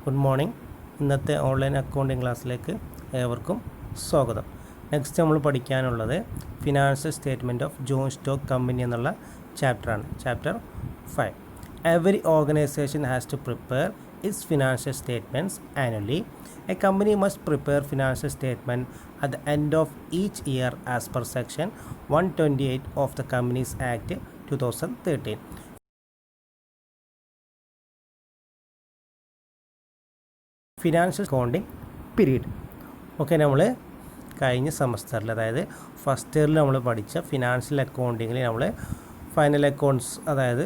Good morning. ഇന്നത്തെ online accounting ക്ലാസ്സിലേക്ക് ഏവർക്കും സ്വാഗതം. നെക്സ്റ്റ് നമ്മൾ പഠിക്കാനുള്ളത് financial statement of joint stock company എന്നുള്ള ചാപ്റ്ററാണ്. Chapter 5. Every organisation has to prepare its financial statements annually. A company must prepare financial statement at the end of each year as per section 128 of the Companies Act 2013. Financial accounting period നമ്മൾ കഴിഞ്ഞ സെമസ്റ്ററിൽ, അതായത് first ഇയറിൽ നമ്മൾ പഠിച്ച financial അക്കൗണ്ടിങ്ങിൽ നമ്മൾ final accounts, അതായത്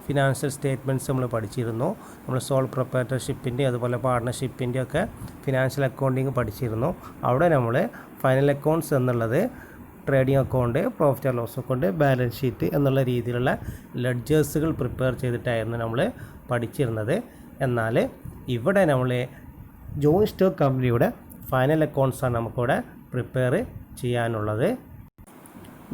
financial statements നമ്മൾ പഠിച്ചിരുന്നു. നമ്മൾ സോൾ പ്രൊപ്പറേറ്റർഷിപ്പിൻ്റെ അതുപോലെ പാർട്ണർഷിപ്പിൻ്റെ ഒക്കെ ഫിനാൻഷ്യൽ അക്കൗണ്ടിങ് പഠിച്ചിരുന്നു. അവിടെ നമ്മൾ ഫൈനൽ അക്കൗണ്ട്സ് എന്നുള്ളത് trading account, profit and loss account, balance sheet എന്നുള്ള രീതിയിലുള്ള ലെഡ്ജേഴ്സുകൾ പ്രിപ്പയർ ചെയ്തിട്ടായിരുന്നു നമ്മൾ പഠിച്ചിരുന്നത്. എന്നാൽ ഇവിടെ നമ്മൾ ജോയിൻറ്റ് സ്റ്റോക്ക് കമ്പനിയുടെ ഫൈനൽ അക്കൗണ്ട്സാണ് നമുക്കിവിടെ പ്രിപ്പയർ ചെയ്യാനുള്ളത്.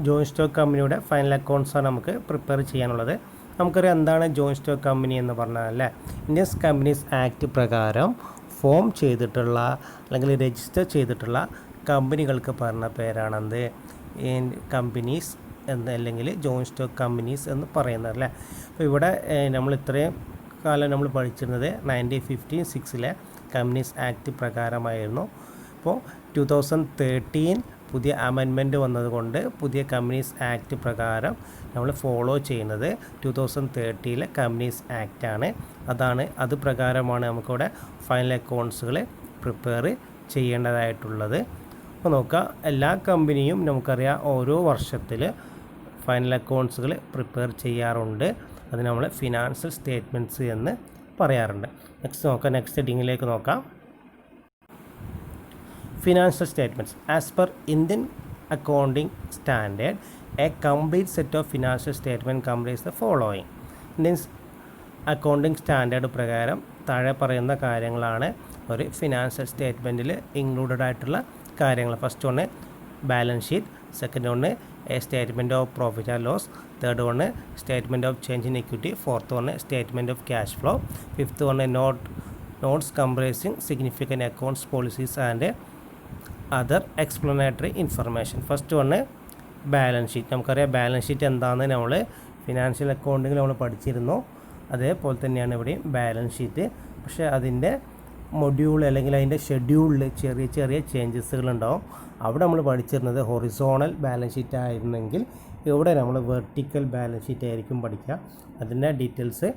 ജോയിൻറ്റ് സ്റ്റോക്ക് കമ്പനിയുടെ ഫൈനൽ അക്കൗണ്ട്സാണ് നമുക്ക് പ്രിപ്പയർ ചെയ്യാനുള്ളത്. നമുക്കറിയാം എന്താണ് ജോയിൻറ്റ് സ്റ്റോക്ക് കമ്പനി എന്ന് പറഞ്ഞാൽ അല്ലേ, ഇന്ത്യൻ കമ്പനീസ് ആക്ട് പ്രകാരം ഫോം ചെയ്തിട്ടുള്ള അല്ലെങ്കിൽ രജിസ്റ്റർ ചെയ്തിട്ടുള്ള കമ്പനികൾക്ക് പറഞ്ഞ പേരാണെന്ത്, കമ്പനീസ് എന്ന് അല്ലെങ്കിൽ ജോയിൻറ്റ് സ്റ്റോക്ക് കമ്പനീസ് എന്ന് പറയുന്നത് അല്ലേ. അപ്പോൾ ഇവിടെ നമ്മൾ ഇത്രയും കാലം നമ്മൾ പഠിച്ചിരുന്നത് 1956 കമ്പനീസ് ആക്ട് പ്രകാരമായിരുന്നു. ഇപ്പോൾ 2013 പുതിയ അമെൻമെൻറ്റ് വന്നതുകൊണ്ട് പുതിയ കമ്പനീസ് ആക്ട് പ്രകാരം നമ്മൾ ഫോളോ ചെയ്യുന്നത് 2013 കമ്പനീസ് ആക്റ്റാണ്. അത് പ്രകാരമാണ് നമുക്കിവിടെ ഫൈനൽ അക്കൗണ്ട്സുകൾ പ്രിപ്പയർ ചെയ്യേണ്ടതായിട്ടുള്ളത്. അപ്പോൾ നോക്കുക, എല്ലാ കമ്പനിയും നമുക്കറിയാം ഓരോ വർഷത്തിൽ ഫൈനൽ അക്കൗണ്ട്സുകൾ പ്രിപ്പയർ ചെയ്യാറുണ്ട്. അത് നമ്മൾ ഫിനാൻഷ്യൽ സ്റ്റേറ്റ്മെൻറ്റ്സ് എന്ന് പറയാറുണ്ട്. നെക്സ്റ്റ് ഹെഡിങ്ങിലേക്ക് നോക്കാം. Financial statements as per Indian accounting standard A complete set of financial statement completes the following. Indian accounting standard പ്രകാരം താഴെ പറയുന്ന കാര്യങ്ങളാണ് ഒരു ഫിനാൻഷ്യൽ സ്റ്റേറ്റ്മെൻറ്റിൽ ഇൻക്ലൂഡഡ് ആയിട്ടുള്ള കാര്യങ്ങൾ. ഫസ്റ്റ് ഒന്ന് ബാലൻസ് ഷീറ്റ്, സെക്കൻഡ് ഒന്ന് a statement of profit and loss, third one statement of change in equity, fourth one statement of cash flow, fifth one notes comprising significant accounts policies and other explanatory information. First one balance sheet. നമുക്കറിയാം balance sheet എന്താണെന്ന് നമ്മൾ financial അക്കൗണ്ടിങ്ങിൽ നമ്മൾ പഠിച്ചിരുന്നു. അതേപോലെ തന്നെയാണ് ഇവിടെയും balance sheet. പക്ഷേ അതിൻ്റെ മൊഡ്യൂൾ അല്ലെങ്കിൽ അതിൻ്റെ ഷെഡ്യൂളിൽ ചെറിയ ചെറിയ ചേഞ്ചസുകളുണ്ടാവും. അവിടെ നമ്മൾ പഠിച്ചിരുന്നത് ഹൊറിസോണൽ ബാലൻസ് ഷീറ്റ് ആയിരുന്നെങ്കിൽ ഇവിടെ നമ്മൾ വെർട്ടിക്കൽ ബാലൻസ് ഷീറ്റ് ആയിരിക്കും പഠിക്കുക. അതിൻ്റെ ഡീറ്റെയിൽസ്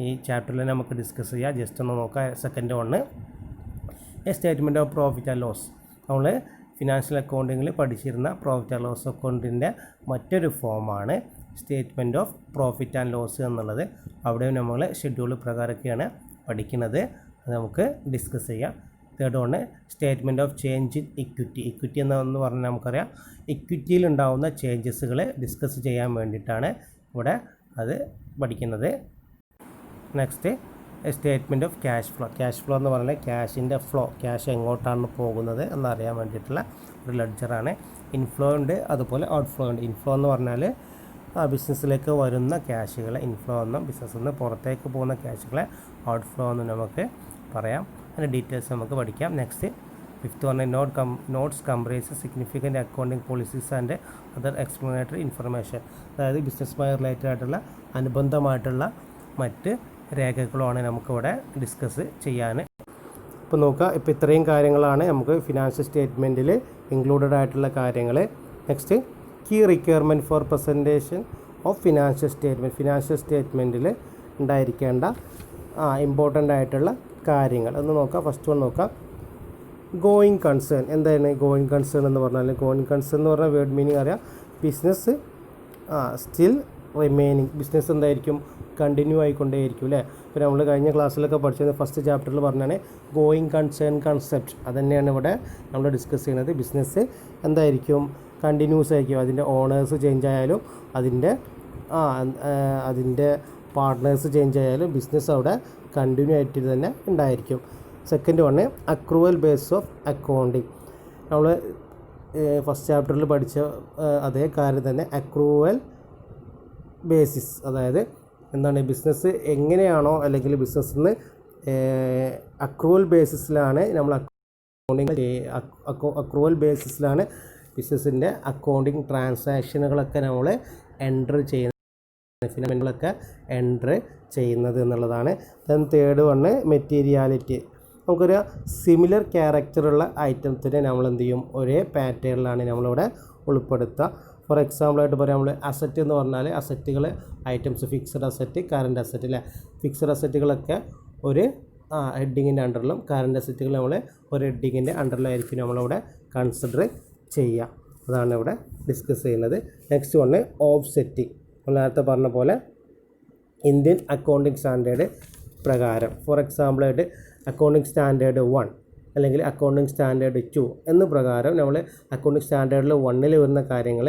ഈ ചാപ്റ്ററിൽ നമുക്ക് ഡിസ്കസ് ചെയ്യാം. ജസ്റ്റ് ഒന്ന് നോക്കാം. Second one a statement of profit and loss. നമ്മൾ ഫിനാൻഷ്യൽ അക്കൗണ്ടിങ്ങിൽ പഠിച്ചിരുന്ന പ്രോഫിറ്റ് ആൻഡ് ലോസ് അക്കൗണ്ടിൻ്റെ മറ്റൊരു ഫോമാണ് statement of profit and loss എന്നുള്ളത്. അവിടെ നമ്മൾ ഷെഡ്യൂൾ പ്രകാരമൊക്കെയാണ് പഠിക്കുന്നത്. അത് നമുക്ക് ഡിസ്കസ് ചെയ്യാം. Third one statement of change in equity. Equity എന്ന് പറഞ്ഞാൽ നമുക്കറിയാം ഇക്വിറ്റിയിൽ ഉണ്ടാകുന്ന ചേഞ്ചസുകൾ ഡിസ്കസ് ചെയ്യാൻ വേണ്ടിയിട്ടാണ് ഇവിടെ അത് പഠിക്കുന്നത്. Next statement of cash flow. Cash flow എന്ന് പറഞ്ഞാൽ ക്യാഷിൻ്റെ ഫ്ലോ, ക്യാഷ് എങ്ങോട്ടാണ് പോകുന്നത് എന്നറിയാൻ വേണ്ടിയിട്ടുള്ള ഒരു ലെഡ്ജറാണ്. ഇൻഫ്ലോ ഉണ്ട്, അതുപോലെ ഔട്ട്ഫ്ലോ ഉണ്ട്. ഇൻഫ്ലോ എന്ന് പറഞ്ഞാൽ ബിസിനസ്സിലേക്ക് വരുന്ന ക്യാഷുകളെ ഇൻഫ്ലോ എന്നും ബിസിനസ്സിൽ നിന്ന് പുറത്തേക്ക് പോകുന്ന ക്യാഷുകളെ ഔട്ട്ഫ്ലോ എന്നും നമുക്ക് പറയാം. അതിൻ്റെ ഡീറ്റെയിൽസ് നമുക്ക് പഠിക്കാം. നെക്സ്റ്റ് ഫിഫ്ത്ത് പറഞ്ഞാൽ notes comprise significant accounting policies and other explanatory information. അതായത് ബിസിനസ്സുമായി റിലേറ്റഡ് ആയിട്ടുള്ള അനുബന്ധമായിട്ടുള്ള മറ്റ് രേഖകളുമാണ് നമുക്കിവിടെ ഡിസ്കസ് ചെയ്യാൻ. ഇപ്പോൾ നോക്കുക, ഇപ്പോൾ ഇത്രയും കാര്യങ്ങളാണ് നമുക്ക് ഫിനാൻഷ്യൽ സ്റ്റേറ്റ്മെൻറ്റിൽ ഇൻക്ലൂഡഡ് ആയിട്ടുള്ള കാര്യങ്ങൾ. Next key requirement for presentation of financial statement. Financial സ്റ്റേറ്റ്മെൻറ്റിൽ ഉണ്ടായിരിക്കേണ്ട ഇമ്പോർട്ടൻ്റ് ആയിട്ടുള്ള കാര്യങ്ങൾ ഒന്ന് നോക്കാം. ഫസ്റ്റ് വൺ നോക്കാം. Going concern. എന്താണ് ഗോയിങ് കൺസേൺ എന്ന് പറഞ്ഞാൽ? ഗോയിങ് കൺസേൺ എന്ന് പറഞ്ഞാൽ വേർഡ് മീനിങ് അറിയാം. Business still remaining. ബിസിനസ് എന്തായിരിക്കും? കണ്ടിന്യൂ ആയിക്കൊണ്ടേയിരിക്കും അല്ലേ. ഇപ്പോൾ നമ്മൾ കഴിഞ്ഞ ക്ലാസ്സിലൊക്കെ പഠിച്ചത് ഫസ്റ്റ് ചാപ്റ്ററിൽ പറഞ്ഞാണ് ഗോയിങ് കൺസേൺ കൺസെപ്റ്റ്. അത് തന്നെയാണ് ഇവിടെ നമ്മൾ ഡിസ്കസ് ചെയ്യുന്നത്. ബിസിനസ് എന്തായിരിക്കും? കണ്ടിന്യൂസ് ആയിരിക്കും. അതിൻ്റെ ഓണേഴ്സ് ചേഞ്ച് ആയാലും അതിൻ്റെ പാർട്ട്നേഴ്സ് ചേഞ്ച് ആയാലും ബിസിനസ് അവിടെ കണ്ടിന്യൂ ആയിട്ട് തന്നെ ഉണ്ടായിരിക്കും. Second one accrual base of accounting. നമ്മൾ ഫസ്റ്റ് ചാപ്റ്ററിൽ പഠിച്ച അതേ കാര്യം തന്നെ അക്രൂവൽ ബേസിസ്, അതായത് എന്താണ് ബിസിനസ് എങ്ങനെയാണോ അല്ലെങ്കിൽ ബിസിനസ്സിൽ നിന്ന് അക്രൂവൽ ബേസിസിലാണ് നമ്മൾ അക്രൂവൽ ബേസിസിലാണ് ബിസിനസ്സിൻ്റെ അക്കൗണ്ടിങ് ട്രാൻസാക്ഷനുകളൊക്കെ നമ്മൾ എൻ്റർ ചെയ്യുന്നത്, ഫിനാൻഷ്യലൊക്കെ എൻ്റർ ചെയ്യുന്നത് എന്നുള്ളതാണ്. Then third one materiality. നമുക്കൊരു സിമിലർ ക്യാരക്ടറുള്ള ഐറ്റംസിനെ നമ്മൾ എന്ത് ചെയ്യും, ഒരേ പാറ്റേണിലാണ് നമ്മളിവിടെ ഉൾപ്പെടുത്തുക. ഫോർ എക്സാമ്പിളായിട്ട് പറയാം, നമ്മൾ അസറ്റ് എന്ന് പറഞ്ഞാൽ അസറ്റുകൾ items fixed asset, current asset അല്ലേ. ഫിക്സഡ് അസറ്റുകളൊക്കെ ഒരു ഹെഡിങ്ങിൻ്റെ അണ്ടറിലും കറണ്ട് അസറ്റുകൾ നമ്മൾ ഒരു ഹെഡിങ്ങിൻ്റെ അണ്ടറിലായിരിക്കും നമ്മളിവിടെ കൺസിഡർ ചെയ്യുക. അതാണ് ഇവിടെ ഡിസ്കസ് ചെയ്യുന്നത്. Next one offsetting. നമ്മൾ നേരത്തെ പറഞ്ഞ പോലെ ഇന്ത്യൻ അക്കൗണ്ടിങ് സ്റ്റാൻഡേർഡ് പ്രകാരം, ഫോർ എക്സാമ്പിളായിട്ട് അക്കൗണ്ടിങ് സ്റ്റാൻഡേർഡ് 1 അല്ലെങ്കിൽ അക്കൗണ്ടിങ് സ്റ്റാൻഡേർഡ് 2 എന്ന പ്രകാരം നമ്മൾ അക്കൗണ്ടിങ് സ്റ്റാൻഡേർഡിൽ 1 വരുന്ന കാര്യങ്ങൾ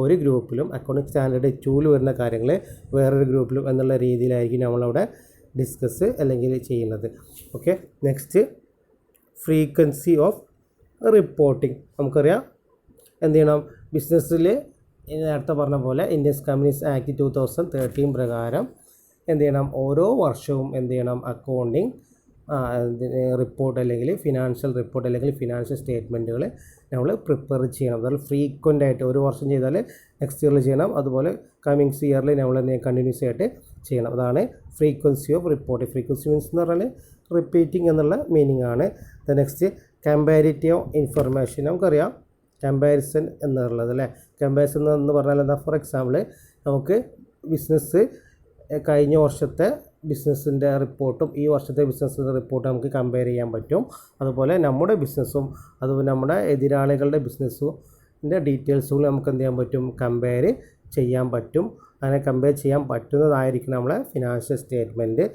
ഒരു ഗ്രൂപ്പിലും അക്കൗണ്ടിങ് സ്റ്റാൻഡേർഡ് 2 വരുന്ന കാര്യങ്ങൾ വേറൊരു ഗ്രൂപ്പിലും എന്നുള്ള രീതിയിലായിരിക്കും നമ്മളവിടെ ഡിസ്കസ് അല്ലെങ്കിൽ ചെയ്യുന്നത്. Okay, next frequency of reporting. നമുക്കറിയാം എന്ത് ചെയ്യണം, ബിസിനസ്സിൽ നേരത്തെ പറഞ്ഞ പോലെ ഇന്ത്യൻ കമ്പനീസ് ആക്ട് 2013 പ്രകാരം എന്ത് ചെയ്യണം, ഓരോ വർഷവും എന്ത് ചെയ്യണം, അക്കൗണ്ടിങ് റിപ്പോർട്ട് അല്ലെങ്കിൽ ഫിനാൻഷ്യൽ റിപ്പോർട്ട് അല്ലെങ്കിൽ ഫിനാൻഷ്യൽ സ്റ്റേറ്റ്മെൻറ്റുകൾ നമ്മൾ പ്രിപ്പയർ ചെയ്യണം. അതുപോലെ ഫ്രീക്വൻ്റ് ആയിട്ട് ഒരു വർഷം ചെയ്താൽ നെക്സ്റ്റ് ഇയറിൽ ചെയ്യണം, അതുപോലെ കമ്മിങ്സ് ഇയറിൽ നമ്മൾ കണ്ടിന്യൂസ് ആയിട്ട് ചെയ്യണം. അതാണ് frequency of report. Frequency means എന്ന് പറഞ്ഞാൽ റിപ്പീറ്റിംഗ് എന്നുള്ള മീനിങ് ആണ്. Next comparative information. നമുക്കറിയാം കമ്പാരിസൺ എന്നുള്ളത് അല്ലേ. കമ്പാരിസൺ എന്ന് പറഞ്ഞാൽ എന്താ, ഫോർ എക്സാമ്പിൾ നമുക്ക് ബിസിനസ് കഴിഞ്ഞ വർഷത്തെ ബിസിനസ്സിൻ്റെ റിപ്പോർട്ടും ഈ വർഷത്തെ ബിസിനസ്സിൻ്റെ റിപ്പോർട്ടും നമുക്ക് കമ്പയർ ചെയ്യാൻ പറ്റും. അതുപോലെ നമ്മുടെ ബിസിനസ്സും അതുപോലെ നമ്മുടെ എതിരാളികളുടെ ബിസിനസ്സിൻ്റെ ഡീറ്റെയിൽസും നമുക്ക് എന്ത് ചെയ്യാൻ പറ്റും, കമ്പയർ ചെയ്യാൻ പറ്റും. അങ്ങനെ കമ്പയർ ചെയ്യാൻ പറ്റുന്നതായിരിക്കും നമ്മളെ financial statement.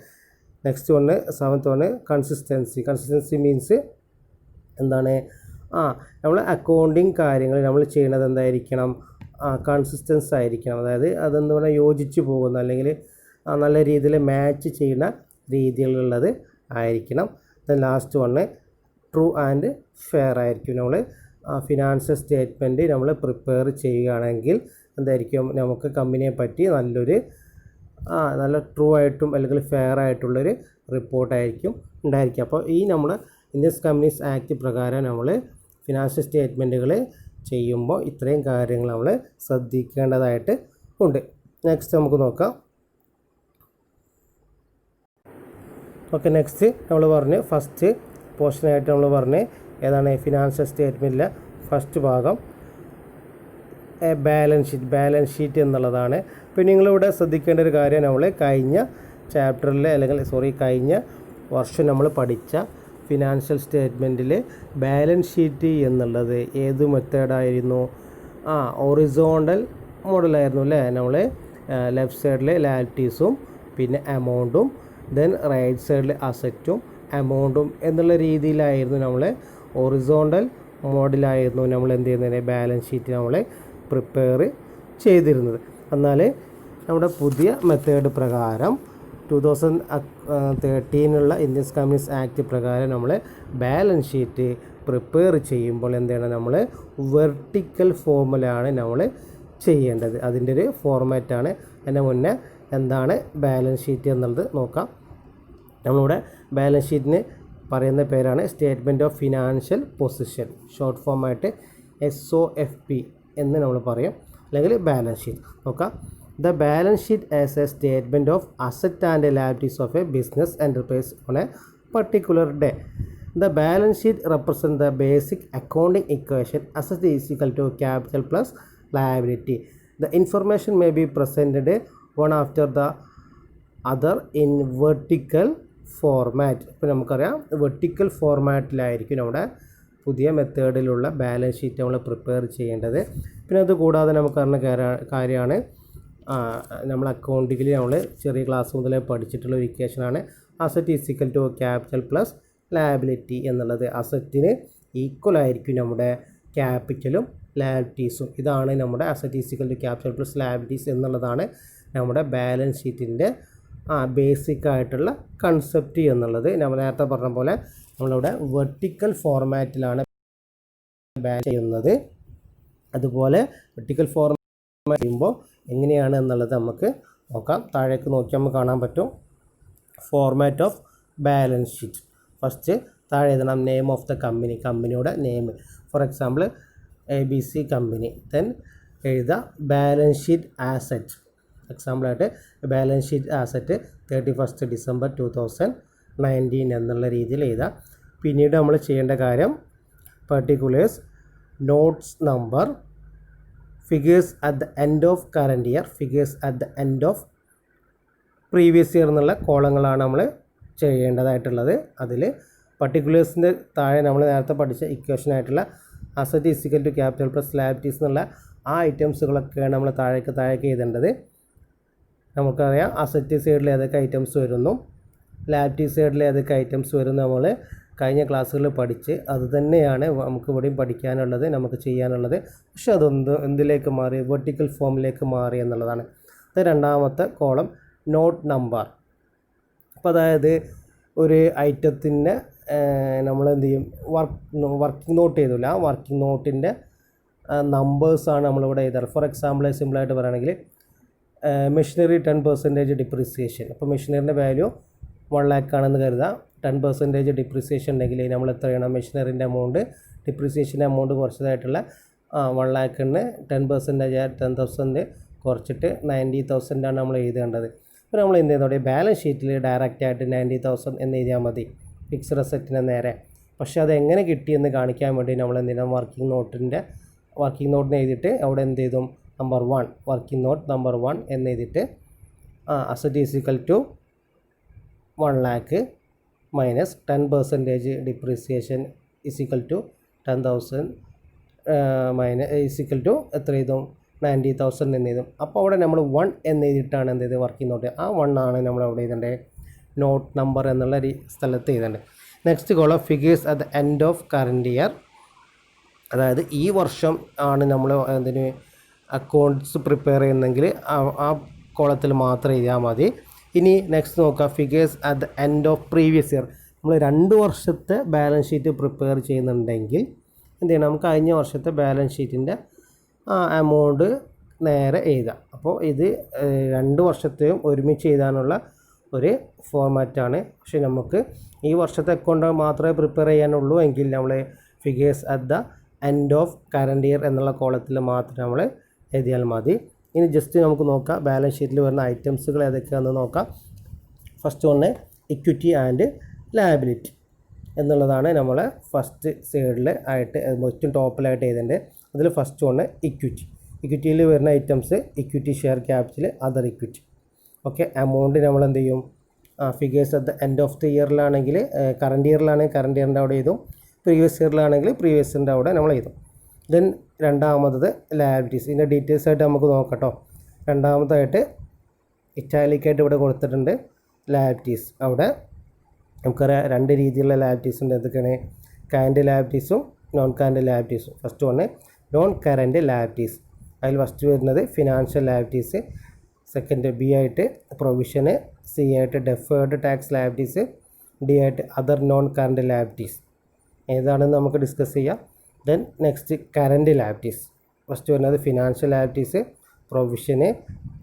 Next one 7th one consistency. Consistency means എന്താണ്, നമ്മൾ അക്കൗണ്ടിങ് കാര്യങ്ങൾ നമ്മൾ ചെയ്യുന്നത് എന്തായിരിക്കണം, കൺസിസ്റ്റൻസ് ആയിരിക്കണം. അതായത് അതെന്ന് പറഞ്ഞാൽ യോജിച്ച് പോകുന്ന അല്ലെങ്കിൽ നല്ല രീതിയിൽ മാച്ച് ചെയ്യുന്ന രീതിയിലുള്ളത് ആയിരിക്കണം. Then last one true and fair ആയിരിക്കും. നമ്മൾ ഫിനാൻഷ്യൽ സ്റ്റേറ്റ്മെൻറ്റ് നമ്മൾ പ്രിപ്പയർ ചെയ്യുകയാണെങ്കിൽ എന്തായിരിക്കും, നമുക്ക് കമ്പനിയെ പറ്റി നല്ല ട്രൂ ആയിട്ടും അല്ലെങ്കിൽ ഫെയർ ആയിട്ടുള്ളൊരു റിപ്പോർട്ടായിരിക്കും ഉണ്ടായിരിക്കുക. അപ്പോൾ ഈ നമ്മൾ ഇന്ത്യൻ കമ്പനീസ് ആക്ട് പ്രകാരം നമ്മൾ ഫിനാൻഷ്യൽ സ്റ്റേറ്റ്മെൻറ്റുകൾ ചെയ്യുമ്പോൾ ഇത്രയും കാര്യങ്ങൾ നമ്മൾ ശ്രദ്ധിക്കേണ്ടതായിട്ട് ഉണ്ട്. നെക്സ്റ്റ് നമുക്ക് നോക്കാം. ഓക്കെ, നെക്സ്റ്റ് നമ്മൾ പറഞ്ഞ് ഫസ്റ്റ് പോർഷനായിട്ട് നമ്മൾ പറഞ്ഞ് ഏതാണ്, ഫിനാൻഷ്യൽ സ്റ്റേറ്റ്മെൻറ്റിലെ ഫസ്റ്റ് ഭാഗം ബാലൻസ് ഷീറ്റ് എന്നുള്ളതാണ്. പിന്നെ നിങ്ങളിവിടെ ശ്രദ്ധിക്കേണ്ട ഒരു കാര്യം, നമ്മൾ കഴിഞ്ഞ ചാപ്റ്ററിൽ അല്ലെങ്കിൽ കഴിഞ്ഞ വർഷം നമ്മൾ പഠിച്ച ഫിനാൻഷ്യൽ സ്റ്റേറ്റ്മെൻറ്റിൽ ബാലൻസ് ഷീറ്റ് എന്നുള്ളത് ഏത് മെത്തേഡായിരുന്നു, ഒറിസോണ്ടൽ മോഡലായിരുന്നു അല്ലേ. നമ്മൾ ലെഫ്റ്റ് സൈഡിൽ ലയബിലിറ്റീസും പിന്നെ എമൗണ്ടും ദെൻ റൈറ്റ് സൈഡിൽ അസറ്റും എമൗണ്ടും എന്നുള്ള രീതിയിലായിരുന്നു നമ്മൾ ഒറിസോണ്ടൽ മോഡലായിരുന്നു നമ്മൾ എന്ത് ചെയ്യുന്നതിന് ബാലൻസ് ഷീറ്റ് നമ്മൾ പ്രിപ്പയർ ചെയ്തിരുന്നത്. എന്നാൽ നമ്മുടെ പുതിയ മെത്തേഡ് പ്രകാരം 2013 ഇന്ത്യൻ കമ്പനീസ് ആക്ട് പ്രകാരം നമ്മൾ ബാലൻസ് ഷീറ്റ് പ്രിപ്പയർ ചെയ്യുമ്പോൾ എന്താണ്, നമ്മൾ വെർട്ടിക്കൽ ഫോമിലാണ് നമ്മൾ ചെയ്യേണ്ടത്. അതിൻ്റെ ഒരു ഫോർമാറ്റാണ്. അതിൻ്റെ മുന്നേ എന്താണ് ബാലൻസ് ഷീറ്റ് എന്നുള്ളത് നോക്കാം. നമ്മളിവിടെ ബാലൻസ് ഷീറ്റിന് പറയുന്ന പേരാണ് statement of financial position. Short ഫോമായിട്ട് SOFP എന്ന് നമ്മൾ പറയും, അല്ലെങ്കിൽ ബാലൻസ് ഷീറ്റ്. നോക്കാം. The balance sheet as a statement of asset and liabilities of a business enterprise on a particular day. The balance sheet represents the basic accounting equation asset is equal to capital plus liability. The information may be presented one after the other in vertical format. ഇപ്പോൾ നമുക്കറിയാം vertical ഫോർമാറ്റിലായിരിക്കും നമ്മുടെ പുതിയ മെത്തേഡിലുള്ള balance sheet നമ്മൾ prepare ചെയ്യേണ്ടത്. പിന്നെ അത് കൂടാതെ നമുക്കറിയുന്ന കാര്യമാണ്, നമ്മൾ അക്കൗണ്ടിങ്ങിൽ നമ്മൾ ചെറിയ ക്ലാസ് മുതലേ പഠിച്ചിട്ടുള്ള ഒരു ഇക്വേഷനാണ് asset is equal to capital plus liability എന്നുള്ളത്. അസറ്റിന് ഈക്വൽ ആയിരിക്കും നമ്മുടെ ക്യാപിറ്റലും ലയബിലിറ്റീസും. ഇതാണ് നമ്മുടെ asset is equal to capital plus liabilities എന്നുള്ളതാണ് നമ്മുടെ ബാലൻസ് ഷീറ്റിൻ്റെ ബേസിക് ആയിട്ടുള്ള കൺസെപ്റ്റ് എന്നുള്ളത്. നമ്മൾ നേരത്തെ പറഞ്ഞ പോലെ നമ്മളിവിടെ വെർട്ടിക്കൽ ഫോർമാറ്റിലാണ് ബാലൻസ് ചെയ്യുന്നത്. അതുപോലെ വെർട്ടിക്കൽ ഫോർമാറ്റ് ചെയ്യുമ്പോൾ എങ്ങനെയാണ് എന്നുള്ളത് നമുക്ക് നോക്കാം. താഴേക്ക് നോക്കി നമുക്ക് കാണാൻ പറ്റും. Format of balance sheet. First താഴെ എഴുതണം നെയിം ഓഫ് ദ കമ്പനി, കമ്പനിയുടെ നെയിം. ഫോർ എക്സാമ്പിൾ ABC കമ്പനി. ദെൻ എഴുതുക ബാലൻസ് ഷീറ്റ് ആസറ്റ്. എക്സാമ്പിളായിട്ട് ബാലൻസ് ഷീറ്റ് ആസറ്റ് 31 ഡിസംബർ 2019 എന്നുള്ള രീതിയിൽ എഴുതുക. പിന്നീട് നമ്മൾ ചെയ്യേണ്ട കാര്യം particulars, notes number, figures at the end of current year, figures at the end of previous year എന്നുള്ള കോളങ്ങളാണ് നമ്മൾ ചെയ്യേണ്ടതായിട്ടുള്ളത്. അതിൽ പർട്ടിക്കുലേഴ്സിൻ്റെ താഴെ നമ്മൾ നേരത്തെ പഠിച്ച ഇക്വേഷനായിട്ടുള്ള asset is equal to capital plus liabilities എന്നുള്ള ആ ഐറ്റംസുകളൊക്കെയാണ് നമ്മൾ താഴേക്ക് എഴുതേണ്ടത്. നമുക്കറിയാം അസറ്റ് സൈഡിൽ ഏതൊക്കെ ഐറ്റംസ് വരുന്നു, ലയബിലിറ്റി സൈഡിൽ ഏതൊക്കെ ഐറ്റംസ് വരുന്നു നമ്മൾ കഴിഞ്ഞ ക്ലാസ്സുകളിൽ പഠിച്ച് അത് തന്നെയാണ് നമുക്ക് ഇവിടെയും പഠിക്കാനുള്ളത്, നമുക്ക് ചെയ്യാനുള്ളത്. പക്ഷെ അതൊന്ന് എന്തിലേക്ക് മാറി, വെർട്ടിക്കൽ ഫോമിലേക്ക് മാറി എന്നുള്ളതാണ്. അത് രണ്ടാമത്തെ കോളം നോട്ട് നമ്പർ. അപ്പോൾ അതായത് ഒരു ഐറ്റത്തിൻ്റെ നമ്മൾ എന്ത് ചെയ്യും, വർക്കിംഗ് നോട്ട് ചെയ്തില്ല, ആ വർക്കിംഗ് നോട്ടിൻ്റെ നമ്പേഴ്സാണ് നമ്മളിവിടെ എഴുതാറ്. ഫോർ എക്സാമ്പിൾ സിമ്പിളായിട്ട് പറയുകയാണെങ്കിൽ മെഷീനറി 10% ഡിപ്രിസിയേഷൻ. അപ്പോൾ മെഷീനറിൻ്റെ വാല്യൂ 1 lakh ആണെന്ന് കരുതുക. 10% ഡിപ്രിസിയേഷൻ ഉണ്ടെങ്കിൽ നമ്മൾ എത്ര ചെയ്യണം, മെഷീനറിൻ്റെ എമൗണ്ട് ഡിപ്രിസിയേഷൻ്റെ എമൗണ്ട് കുറച്ചതായിട്ടുള്ള 1 lakhന് 10% 10,000 കുറച്ചിട്ട് 90,000 ആണ് നമ്മൾ എഴുതേണ്ടത്. അപ്പോൾ നമ്മൾ എന്ത് ചെയ്യുന്നത്, ബാലൻസ് ഷീറ്റിൽ ഡയറക്റ്റായിട്ട് 90,000 എന്ന് എഴുതിയാൽ മതി ഫിക്സ്ഡ് അസറ്റിന് നേരെ. പക്ഷേ അത് എങ്ങനെ കിട്ടിയെന്ന് കാണിക്കാൻ വേണ്ടി നമ്മൾ എന്ത് ചെയ്യണം, വർക്കിംഗ് നോട്ടിന് എഴുതിയിട്ട് അവിടെ എന്ത് ചെയ്തും നമ്പർ 1, വർക്കിംഗ് നോട്ട് നമ്പർ 1 എന്ന് എഴുതിയിട്ട് asset is equal to 1 lakh minus 10% depreciation is equal to 10,000 minus is equal to എത്ര എഴുതും 90,000 എന്ന് എഴുതും. അപ്പോൾ അവിടെ നമ്മൾ 1 എന്ന് എഴുതിയിട്ടാണ് എന്ത് ചെയ്ത് വർക്കിംഗ് നോട്ട്, ആ 1 ആണ് നമ്മൾ അവിടെ എഴുതേണ്ടത് നോട്ട് നമ്പർ എന്നുള്ള സ്ഥലത്ത് എഴുതേണ്ടത്. Next column figures at the end of current year. അതായത് ഈ വർഷം ആണ് നമ്മൾ എന്തിന് അക്കൗണ്ട്സ് പ്രിപ്പയർ ചെയ്യുന്നെങ്കിൽ ആ കോളത്തിൽ മാത്രം എഴുതിയാൽ മതി. ഇനി നെക്സ്റ്റ് നോക്കാം figures at the end of previous year. നമ്മൾ 2 വർഷത്തെ ബാലൻസ് ഷീറ്റ് പ്രിപ്പയർ ചെയ്യുന്നുണ്ടെങ്കിൽ എന്ത് ചെയ്യണം, നമുക്ക് കഴിഞ്ഞ വർഷത്തെ ബാലൻസ് ഷീറ്റിൻ്റെ എമൗണ്ട് നേരെ എഴുതാം. അപ്പോൾ ഇത് 2 വർഷത്തെയും ഒരുമിച്ച് എഴുതാനുള്ള ഒരു ഫോർമാറ്റാണ്. പക്ഷേ നമുക്ക് ഈ വർഷത്തെ അക്കൗണ്ട് മാത്രമേ പ്രിപ്പയർ ചെയ്യാനുള്ളൂ എങ്കിൽ നമ്മൾ figures at the end of current year എന്നുള്ള കോളത്തിൽ മാത്രം നമ്മൾ എഴുതിയാൽ മതി. ഇനി ജസ്റ്റ് നമുക്ക് നോക്കാം ബാലൻസ് ഷീറ്റിൽ വരുന്ന ഐറ്റംസുകൾ ഏതൊക്കെയാണെന്ന് നോക്കാം. ഫസ്റ്റ് ഒന്ന് ഇക്വിറ്റി ആൻഡ് ലയബിലിറ്റി എന്നുള്ളതാണ് നമ്മൾ ഫസ്റ്റ് സൈഡിൽ ആയിട്ട് ഏറ്റവും ടോപ്പിലായിട്ട് എഴുതേണ്ടത്. അതിൽ ഫസ്റ്റ് ഒന്ന് ഇക്വിറ്റിയിൽ വരുന്ന items equity, share capital, other equity. Okay, amount നമ്മൾ എന്ത് ചെയ്യും, figures at the end of the ഇയറിലാണെങ്കിൽ കറൻറ്റ് ഇയറിലാണെങ്കിൽ കറൻറ്റ് ഇയറിൻ്റെ അവിടെ എഴുതും, പ്രീവിയസ് ഇയറിലാണെങ്കിൽ പ്രീവിയസ് ഇയറിൻ്റെ അവിടെ നമ്മൾ എഴുതും. ദെൻ രണ്ടാമത്തത് ലയബിലിറ്റീസ്. ഇതിൻ്റെ ഡീറ്റെയിൽസ് ആയിട്ട് നമുക്ക് നോക്കട്ടോ. രണ്ടാമതായിട്ട് ഇറ്റാലിക്കായിട്ട് ഇവിടെ കൊടുത്തിട്ടുണ്ട് ലയബിലിറ്റീസ്. അവിടെ നമുക്കറിയാം 2 രീതിയിലുള്ള ലയബിലിറ്റീസ് ഉണ്ട്. എന്തൊക്കെയാണ്, കറൻറ്റ് ലയബിലിറ്റീസും നോൺ കറൻറ്റ് ലയബിലിറ്റീസും. ഫസ്റ്റ് ഒന്ന് നോൺ കറൻറ്റ് ലയബിലിറ്റീസ്. അതിൽ ഫസ്റ്റ് വരുന്നത് ഫിനാൻഷ്യൽ ലയബിലിറ്റീസ്, സെക്കൻഡ് ബി ആയിട്ട് പ്രൊവിഷന്, സി ആയിട്ട് ഡെഫേർഡ് ടാക്സ് ലയബിലിറ്റീസ്, ഡി ആയിട്ട് അതർ നോൺ കറൻറ്റ് ലയബിലിറ്റീസ്. ഏതാണെന്ന് നമുക്ക് ഡിസ്കസ് ചെയ്യാം. Then next current liabilities. First വരുന്നത് financial liabilities, provision,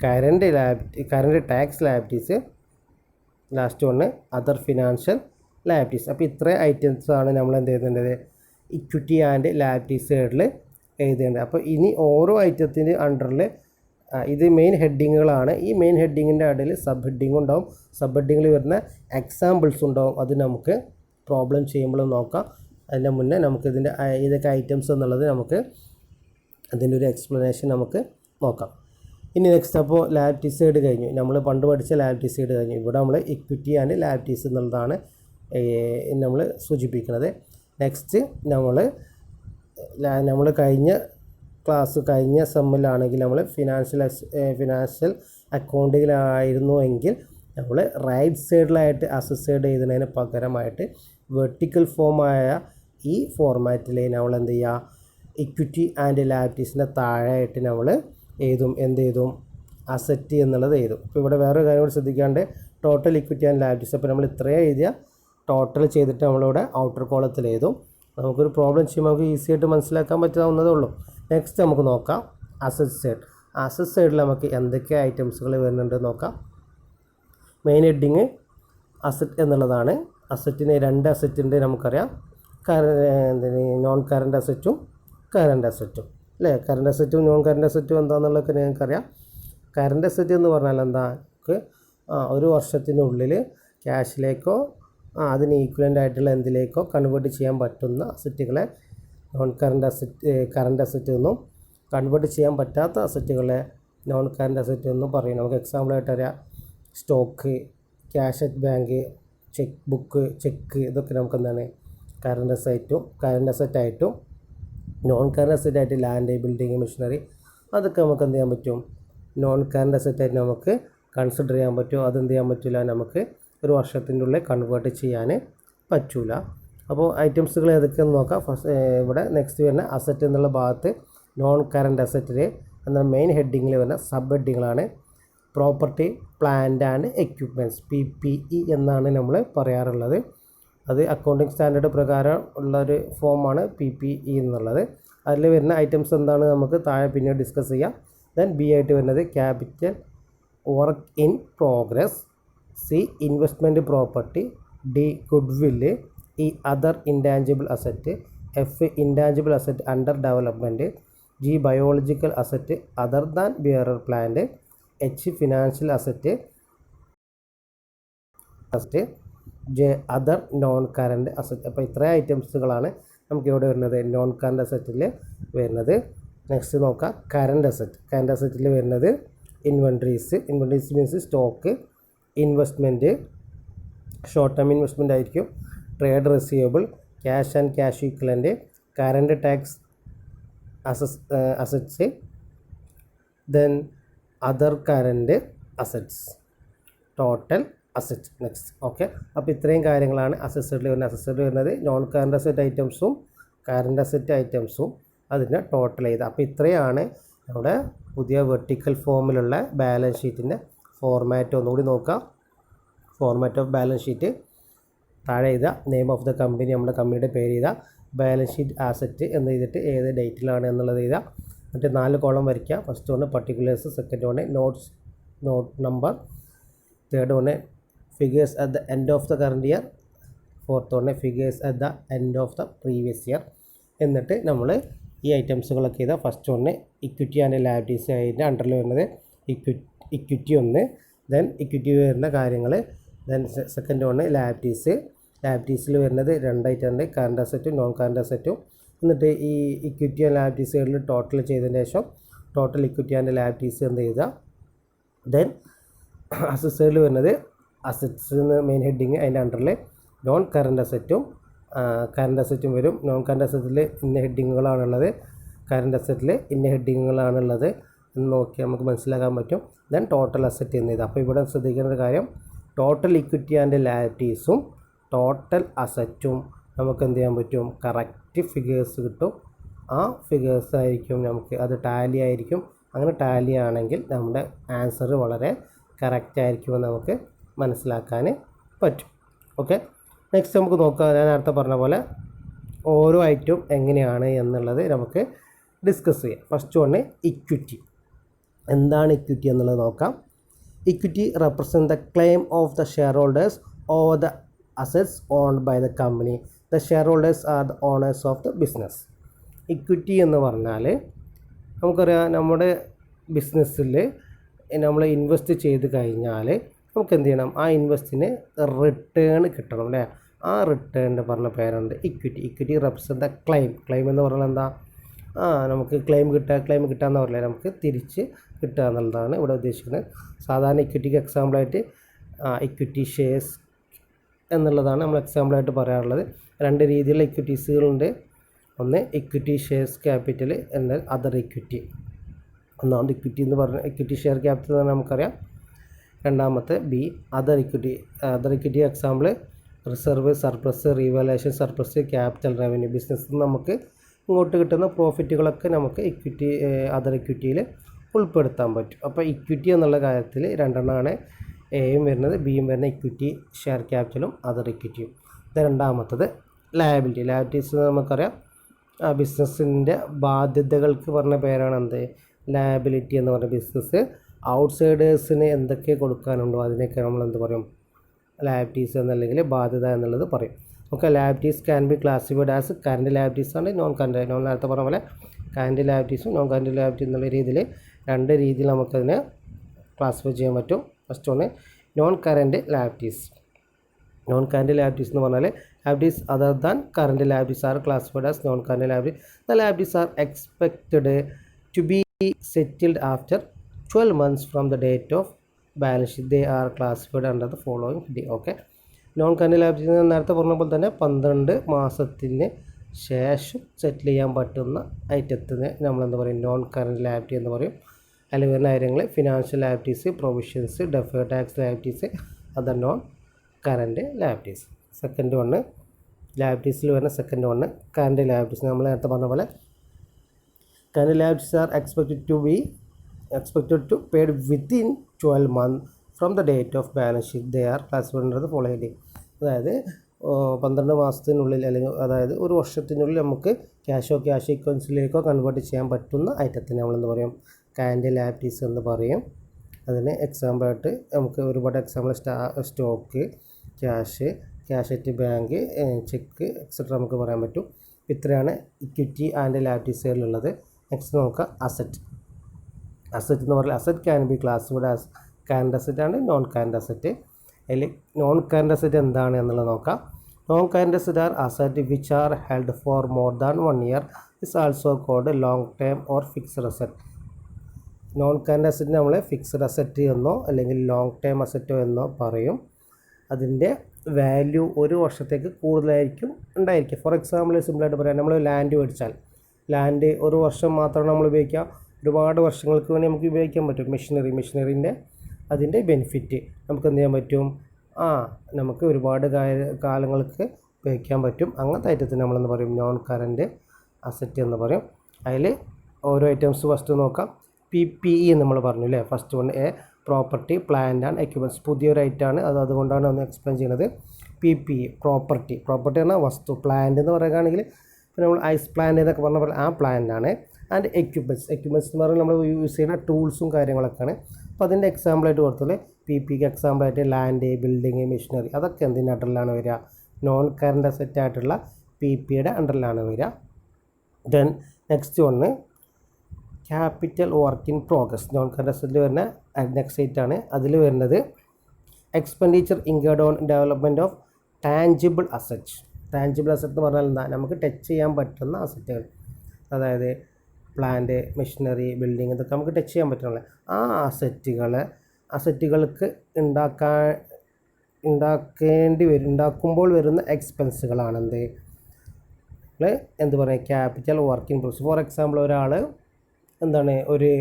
current tax liabilities, last ഒന്ന് അതർ ഫിനാൻഷ്യൽ ലയബിലിറ്റീസ്. അപ്പോൾ ഇത്രയും ഐറ്റംസാണ് നമ്മൾ എന്ത് ചെയ്യുന്നത് ഇക്വിറ്റി ആൻഡ് ലയബിലിറ്റീസ് സൈഡിൽ എഴുതേണ്ടത്. അപ്പോൾ ഇനി ഓരോ ഐറ്റത്തിൻ്റെ അണ്ടറിൽ ഇത് മെയിൻ ഹെഡിങ്ങുകളാണ്. ഈ മെയിൻ ഹെഡിങ്ങിൻ്റെ ഇടയിൽ സബ് ഹെഡിങ് ഉണ്ടാവും. സബ് ഹെഡിങ്ങിൽ വരുന്ന എക്സാമ്പിൾസ് ഉണ്ടാവും. അത് നമുക്ക് പ്രോബ്ലം ചെയ്യുമ്പോൾ നോക്കാം. അതിൻ്റെ മുന്നേ നമുക്കിതിൻ്റെ ഏതൊക്കെ ഐറ്റംസ് എന്നുള്ളത് നമുക്ക് അതിൻ്റെ ഒരു എക്സ്പ്ലനേഷൻ നമുക്ക് നോക്കാം. ഇനി നെക്സ്റ്റ് അപ്പോൾ ലയബിലിറ്റി സൈഡ് കഴിഞ്ഞു, നമ്മൾ പണ്ട് പഠിച്ച ലയബിലിറ്റി സൈഡ് കഴിഞ്ഞു. ഇവിടെ നമ്മൾ ഇക്വിറ്റി ആൻഡ് ലയബിലിറ്റീസ് എന്നുള്ളതാണ് നമ്മൾ സൂചിപ്പിക്കുന്നത്. നെക്സ്റ്റ് നമ്മൾ കഴിഞ്ഞ സെമ്മിലാണെങ്കിൽ നമ്മൾ ഫിനാൻഷ്യൽ അക്കൗണ്ടിങ്ങിലായിരുന്നു എങ്കിൽ നമ്മൾ റൈറ്റ് സൈഡിലായിട്ട് അസറ്റ് സൈഡ് എഴുതുന്നതിന് പകരമായിട്ട് വെർട്ടിക്കൽ ഫോമായ ഈ ഫോർമാറ്റിൽ നമ്മൾ എന്ത് ചെയ്യുക, ഇക്വിറ്റി ആൻഡ് ലയബിലിറ്റീസിൻ്റെ താഴെയായിട്ട് നമ്മൾ എന്ത് ചെയ്തും അസറ്റ് എന്നുള്ളത് എഴുതും. ഇപ്പോൾ ഇവിടെ വേറൊരു കാര്യം കൂടി ശ്രദ്ധിക്കാണ്ട് ടോട്ടൽ ഇക്വിറ്റി ആൻഡ് ലയബിലിറ്റീസ്. അപ്പോൾ നമ്മൾ ഇത്രയും എഴുതിയ ടോട്ടൽ ചെയ്തിട്ട് നമ്മളിവിടെ ഔട്ടർ കോളത്തിൽ എഴുതും. നമുക്കൊരു പ്രോബ്ലം ചെയ്യുമ്പോൾ നമുക്ക് ഈസി ആയിട്ട് മനസ്സിലാക്കാൻ പറ്റാവുന്നതേ ഉള്ളൂ. നെക്സ്റ്റ് നമുക്ക് നോക്കാം അസറ്റ് സൈഡ്. അസറ്റ് സൈഡിൽ നമുക്ക് എന്തൊക്കെ ഐറ്റംസുകൾ വരുന്നുണ്ട് നോക്കാം. മെയിൻ ഹെഡിങ് അസറ്റ് എന്നുള്ളതാണ്. അസറ്റിന് 2 അസറ്റ് ഉണ്ട് നമുക്കറിയാം. നോൺ കറൻറ്റ് അസറ്റും കറൻറ്റ് അസറ്റും അല്ലേ. കറൻറ്റ് അസറ്റും നോൺ കറൻറ്റ് അസറ്റും എന്താണെന്നുള്ളതൊക്കെ നിങ്ങൾക്കറിയാം. കറൻറ്റ് അസറ്റ് എന്ന് പറഞ്ഞാൽ എന്താ, ഒരു വർഷത്തിനുള്ളിൽ ക്യാഷിലേക്കോ അതിന് ഈക്വലൻ്റ് ആയിട്ടുള്ള എന്തിലേക്കോ കൺവേർട്ട് ചെയ്യാൻ പറ്റുന്ന അസറ്റുകളെ നോൺ കറൻറ്റ് അസറ്റ് എന്നും, കൺവേർട്ട് ചെയ്യാൻ പറ്റാത്ത അസറ്റുകളെ നോൺ കറൻറ്റ് അസറ്റ് എന്നും പറയും. നമുക്ക് എക്സാമ്പിളായിട്ട് അറിയാം, stock, cash at bank, cheque ഇതൊക്കെ നമുക്ക് എന്താണ് കറൻറ്റ് അസറ്റായിട്ടും നോൺ കറൻറ്റ് അസറ്റായിട്ട് ലാൻഡ്, ബിൽഡിംഗ്, മെഷീനറി അതൊക്കെ നമുക്ക് എന്ത് ചെയ്യാൻ പറ്റും, നോൺ കറൻറ്റ് അസറ്റായിട്ട് നമുക്ക് കൺസിഡർ ചെയ്യാൻ പറ്റും. അതെന്ത് ചെയ്യാൻ പറ്റില്ല, നമുക്ക് ഒരു വർഷത്തിൻ്റെ ഉള്ളിൽ കൺവേർട്ട് ചെയ്യാൻ പറ്റില്ല. അപ്പോൾ ഐറ്റംസുകൾ ഏതൊക്കെയെന്ന് നോക്കാം. ഫസ്റ്റ് ഇവിടെ നെക്സ്റ്റ് വരുന്ന അസറ്റ് എന്നുള്ള ഭാഗത്ത് നോൺ കറൻറ്റ് അസറ്റിൽ എന്നാൽ മെയിൻ ഹെഡിങ്ങിൽ വരുന്ന സബ് ഹെഡിങ്ങളാണ് property, plant and equipments, PPE എന്നാണ് നമ്മൾ പറയാറുള്ളത്. അത് അക്കൗണ്ടിങ് സ്റ്റാൻഡേർഡ് പ്രകാരം ഉള്ളൊരു ഫോമാണ് PPE എന്നുള്ളത്. അതിൽ വരുന്ന ഐറ്റംസ് എന്താണ് നമുക്ക് താഴെ പിന്നീട് ഡിസ്കസ് ചെയ്യാം. ദെൻ B ആയിട്ട് വരുന്നത് capital work in progress, C investment property, D goodwill, E other intangible asset, F intangible asset under development, G biological asset other than bearer plant, H financial asset, J other non current asset. അപ്പോൾ ഇത്രയും ഐറ്റംസുകളാണ് നമുക്ക് ഇവിടെ വരുന്നത് non current അസറ്റിൽ വരുന്നത്. Next നോക്കാം current അസറ്റിൽ വരുന്നത് inventories means stock, investment short term investment ആയിരിക്കും, trade receivable, cash and cash equivalent, current tax assets, then other current assets, total asset. Next okay. അപ്പോൾ ഇത്രയും കാര്യങ്ങളാണ് അസറ്റ്സിൽ വരുന്നത്. നോൺ കറൻറ്റ് അസറ്റ് ഐറ്റംസും കറൻറ്റ് അസറ്റ് ഐറ്റംസും അതിൻ്റെ ടോട്ടൽ ചെയ്ത്. അപ്പോൾ ഇത്രയാണ് നമ്മുടെ പുതിയ വെർട്ടിക്കൽ ഫോമിലുള്ള ബാലൻസ് ഷീറ്റിൻ്റെ ഫോർമാറ്റ്. ഒന്നുകൂടി നോക്കാം. ഫോർമാറ്റ് ഓഫ് ബാലൻസ് ഷീറ്റ് താഴെ എഴുതുക, നെയിം ഓഫ് ദ കമ്പനി, നമ്മുടെ കമ്പനിയുടെ പേര് എഴുതുക, ബാലൻസ് ഷീറ്റ് ആസറ്റ് എന്ന് എഴുതിയിട്ട് ഏത് ഡേറ്റിലാണ് എന്നുള്ളത് എഴുതുക. എന്നിട്ട് 4 കോളം വരയ്ക്കുക. ഫസ്റ്റ് ഒന്ന് പർട്ടിക്കുലേഴ്സ്, സെക്കൻഡ് ഒന്ന് നോട്ട് നമ്പർ, തേർഡ് ഒന്ന് figures at the end of the current year, fourth ഒന്ന് figures at the end of the previous year. എന്നിട്ട് നമ്മൾ ഈ ഐറ്റംസുകളൊക്കെ ചെയ്താൽ ഫസ്റ്റ് ഒന്ന് ഇക്വിറ്റി ആൻഡ് ലയബിലിറ്റീസ് അതിൻ്റെ അണ്ടറിൽ വരുന്നത് ഇക്വിറ്റി ഒന്ന്, ദെൻ ഇക്വിറ്റി വരുന്ന കാര്യങ്ങൾ, ദെൻ സെക്കൻഡ് ഒന്ന് ലയബിലിറ്റീസിൽ വരുന്നത് 2 ഐറ്റം ഉണ്ട്, കറൻറ്റ് അസറ്റും നോൺ കറൻറ്റ് അസറ്റും. എന്നിട്ട് ഈ ഇക്വിറ്റി ആൻഡ് ലയബിലിറ്റീസുകളിൽ ടോട്ടൽ ചെയ്തതിന് ശേഷം ടോട്ടൽ ഇക്വിറ്റി ആൻഡ് ലയബിലിറ്റീസ് എന്ന് എഴുതുക. ദെൻ അസറ്റ്സുകളിൽ വരുന്നത് അസറ്റ്സ് എന്ന് മെയിൻ ഹെഡിങ്, അതിൻ്റെ അണ്ടറിൽ നോൺ കറൻറ്റ് അസറ്റും കറൻറ്റ് അസറ്റും വരും. നോൺ കറൻറ്റ് അസറ്റിൽ ഇന്ന ഹെഡിങ്ങുകളാണുള്ളത്, കറൻറ്റ് അസറ്റിൽ ഇന്ന ഹെഡിങ്ങുകളാണുള്ളത് എന്ന് നോക്കി നമുക്ക് മനസ്സിലാക്കാൻ പറ്റും. ദെൻ ടോട്ടൽ അസറ്റ് എന്ന് എഴുതുക. അപ്പോൾ ഇവിടെ ശ്രദ്ധിക്കേണ്ട ഒരു കാര്യം, ടോട്ടൽ ഇക്വിറ്റി ആൻഡ് ലയബിലിറ്റീസും ടോട്ടൽ അസറ്റും നമുക്ക് എന്ത് ചെയ്യാൻ പറ്റും, കറക്റ്റ് ഫിഗേഴ്സ് കിട്ടും. ആ ഫിഗേഴ്സ് ആയിരിക്കും നമുക്ക് അത് ടാലി ആയിരിക്കും. അങ്ങനെ ടാലി ആണെങ്കിൽ നമ്മുടെ ആൻസർ വളരെ കറക്റ്റ് ആയിരിക്കുമെന്ന് നമുക്ക് മനസ്സിലാക്കാൻ പറ്റും. ഓക്കെ. നെക്സ്റ്റ് നമുക്ക് നോക്കാം. ഞാൻ നേരത്തെ പറഞ്ഞ പോലെ ഓരോ ഐറ്റവും എങ്ങനെയാണ് എന്നുള്ളത് നമുക്ക് ഡിസ്കസ് ചെയ്യാം. ഫസ്റ്റ് ഒന്ന് ഇക്വിറ്റി. എന്താണ് ഇക്വിറ്റി എന്നുള്ളത് നോക്കാം. Equity represent the claim of the shareholders over the assets owned by the company. The shareholders are the owners of the business. Equity എന്ന് പറഞ്ഞാൽ നമുക്കറിയാം, നമ്മുടെ ബിസിനസ്സിൽ നമ്മൾ ഇൻവെസ്റ്റ് ചെയ്ത് കഴിഞ്ഞാൽ നമുക്ക് എന്ത് ചെയ്യണം, ആ ഇൻവെസ്റ്റിന് റിട്ടേൺ കിട്ടണം അല്ലേ. ആ റിട്ടേണിൻ്റെ പറഞ്ഞ പേരുണ്ട് ഇക്വിറ്റി റെപ്രസെൻറ്റ് ദ ക്ലെയിം എന്ന് പറഞ്ഞാൽ എന്താ, നമുക്ക് ക്ലെയിം കിട്ടാന്ന് പറഞ്ഞാൽ നമുക്ക് തിരിച്ച് കിട്ടുക എന്നുള്ളതാണ് ഇവിടെ ഉദ്ദേശിക്കുന്നത്. സാധാരണ ഇക്വിറ്റിക്ക് എക്സാമ്പിളായിട്ട് ഇക്വിറ്റി ഷെയർസ് എന്നുള്ളതാണ് നമ്മൾ എക്സാമ്പിളായിട്ട് പറയാറുള്ളത്. 2 രീതിയിലുള്ള ഇക്വിറ്റീസുകളുണ്ട്. ഒന്ന് ഇക്വിറ്റി ഷെയർസ് ക്യാപിറ്റൽ, എന്നാൽ അതർ ഇക്വിറ്റി. ഒന്നാമത് ഇക്വിറ്റി എന്ന് പറഞ്ഞാൽ ഇക്വിറ്റി ഷെയർ ക്യാപിറ്റൽ എന്ന് നമുക്കറിയാം. രണ്ടാമത്തെ B other equity example reserve, surplus, revaluation surplus, capital revenue. ബിസിനസ്സിൽ നമുക്ക് ഇങ്ങോട്ട് കിട്ടുന്ന പ്രോഫിറ്റുകളൊക്കെ നമുക്ക് അതർ ഇക്വിറ്റിയിൽ ഉൾപ്പെടുത്താൻ പറ്റും. അപ്പോൾ ഇക്വിറ്റി എന്നുള്ള കാര്യത്തിൽ 2 എണ്ണമാണ്, എയും വരുന്നത് ബിയും വരുന്ന ഇക്വിറ്റി ഷെയർ ക്യാപിറ്റലും അതർ ഇക്വിറ്റിയും. ഇത് രണ്ടാമത്തത് ലയബിലിറ്റീസ് നമുക്കറിയാം. ബിസിനസ്സിൻ്റെ ബാധ്യതകൾക്ക് പറഞ്ഞ പേരാണ് എന്ത്, ലയബിലിറ്റി എന്ന് പറഞ്ഞ. ബിസിനസ് ഔട്ട്സൈഡേഴ്സിന് എന്തൊക്കെ കൊടുക്കാനുണ്ടോ അതിനൊക്കെ നമ്മൾ എന്ത് പറയും, ലയബിലിറ്റീസ് എന്നല്ലെങ്കിൽ ബാധ്യത എന്നുള്ളത് പറയും. Okay, liabilities can be classified as current liabilities ആണ്, നോൺ കറൻറ്റ്. നേരത്തെ പറഞ്ഞ പോലെ കറൻറ്റ് ലയബിലിറ്റീസും നോൺ കറൻറ്റ് ലയബിലിറ്റി എന്നുള്ള രീതിയിൽ 2 രീതിയിൽ നമുക്കതിനെ ക്ലാസിഫൈ ചെയ്യാൻ പറ്റും. ഫസ്റ്റ് ഒന്ന് non current liabilities. Non current liabilities എന്ന് പറഞ്ഞാൽ liabilities other than current liabilities are classified as non current liability. The liabilities are expected to be settled after 12 months from the date of balance sheet. They are classified under the following heading. Okay, non current liability നേരത്തെ പറഞ്ഞ പോലെ തന്നെ 12 മാസത്തിന് ശേഷം സെറ്റിൽ ചെയ്യാൻ പറ്റുന്ന ഐറ്റത്തിന് നമ്മളെന്താ പറയും, നോൺ കറൻറ്റ് ലയബിലിറ്റി എന്ന് പറയും. അതിൽ വരുന്ന കാര്യങ്ങൾ financial liabilities, provisions, deferred tax liabilities, other non current liabilities. Second one ലയബിലിറ്റീസിൽ വരുന്ന സെക്കൻഡ് വണ്ണ് കറൻറ്റ് ലയബിലിറ്റീസ്. നമ്മൾ നേരത്തെ പറഞ്ഞ പോലെ current liabilities are expected to paid within 12 months from the date of balance sheet. They are classified under the following heading. അതായത് 12 മാസത്തിനുള്ളിൽ അല്ലെങ്കിൽ അതായത് ഒരു വർഷത്തിനുള്ളിൽ നമുക്ക് ക്യാഷ് ഇക്വൻസിലേക്കോ കൺവേർട്ട് ചെയ്യാൻ പറ്റുന്ന ഐറ്റത്തിന് നമ്മളെന്ന് പറയും കറൻറ്റ് ലയബിലിറ്റീസ് എന്ന് പറയും. അതിന് എക്സാമ്പിളായിട്ട് നമുക്ക് ഒരുപാട് example stock, cash at bank, cheque etcetera നമുക്ക് പറയാൻ പറ്റും. ഇത്രയാണ് ഇക്വിറ്റി ആൻഡ് ലയബിലിറ്റീസുകളിലുള്ളത്. നെക്സ്റ്റ് നോക്കുക അസറ്റ് എന്ന് പറഞ്ഞാൽ asset can be classified as current asset ആണ്, നോൺ കറൻറ്റ് അസറ്റ്. അതിൽ നോൺ കറൻറ്റ് അസറ്റ് എന്താണ് എന്നുള്ളത് നോക്കാം. Non current asset are asset which are held for more than 1 year is also called long term or fixed asset. Non current asset നമ്മൾ fixed asset എന്നോ അല്ലെങ്കിൽ long term അസറ്റോ എന്നോ പറയും. അതിൻ്റെ വാല്യൂ ഒരു വർഷത്തേക്ക് കൂടുതലായിരിക്കും ഉണ്ടായിരിക്കും. ഫോർ എക്സാമ്പിൾ സിമ്പിളായിട്ട് പറയാം, നമ്മൾ ലാൻഡ് മേടിച്ചാൽ ലാൻഡ് ഒരു വർഷം മാത്രമാണ് നമ്മൾ ഉപയോഗിക്കുക, ഒരുപാട് വർഷങ്ങൾക്ക് വേണ്ടി നമുക്ക് ഉപയോഗിക്കാൻ പറ്റും. മെഷീനറിൻ്റെ അതിൻ്റെ ബെനിഫിറ്റ് നമുക്ക് എന്ത് ചെയ്യാൻ പറ്റും, നമുക്ക് ഒരുപാട് കാലങ്ങൾക്ക് ഉപയോഗിക്കാൻ പറ്റും. അങ്ങനത്തെ ഐറ്റത്തിന് നമ്മളെന്ന് പറയും നോൺ കറൻറ്റ് അസറ്റ് എന്ന് പറയും. അതിൽ ഓരോ ഐറ്റംസ് ഫസ്റ്റ് നോക്കാം. PPE നമ്മൾ പറഞ്ഞു അല്ലേ, first one property, plant and equipments. പുതിയൊരു ഐറ്റമാണ് അത്, അതുകൊണ്ടാണ് ഒന്ന് എക്സ്പ്ലെയിൻ ചെയ്യുന്നത്. PPE പ്രോപ്പർട്ടി പറഞ്ഞാൽ വസ്തു. പ്ലാന്റ് എന്ന് പറയുകയാണെങ്കിൽ ഇപ്പോൾ നമ്മൾ ഐസ് പ്ലാന്റ് എന്നൊക്കെ പറഞ്ഞ പോലെ ആ പ്ലാന്റ് ആണ്. ആൻഡ് എക്യുപ്മെൻറ്റ്സ് എന്ന് പറഞ്ഞാൽ നമ്മൾ യൂസ് ചെയ്യുന്ന ടൂൾസും കാര്യങ്ങളൊക്കെയാണ്. അപ്പോൾ അതിൻ്റെ എക്സാമ്പിളായിട്ട് കൊടുത്തത് PPEക്ക് എക്സാമ്പിളായിട്ട് ലാൻഡ്, ബിൽഡിങ്, മെഷീനറി, അതൊക്കെ എന്തിൻ്റെ അണ്ടറിലാണ് വരിക, നോൺ കറൻറ്റ് അസറ്റ് ആയിട്ടുള്ള PPEയുടെ അണ്ടറിലാണ് വരിക. ദെൻ നെക്സ്റ്റ് വന്ന് capital work in progress. Non current അസറ്റിൽ വരുന്ന നെക്സ്റ്റ് ഐറ്റാണ്. അതിൽ വരുന്നത് expenditure incurred on development of tangible asset. Tangible asset എന്ന് പറഞ്ഞാൽ എന്താ, നമുക്ക് ടച്ച് ചെയ്യാൻ പറ്റുന്ന അസറ്റുകൾ. അതായത് പ്ലാന്റ്, മെഷീനറി, ബിൽഡിങ്, ഇതൊക്കെ നമുക്ക് ടച്ച് ചെയ്യാൻ പറ്റുന്നില്ല. ആ അസറ്റുകൾക്ക് ഉണ്ടാക്കുമ്പോൾ വരുന്ന എക്സ്പെൻസുകളാണ് എന്ത് പറയുക, capital working process. For example ഒരാൾ എന്താണ് ഒരു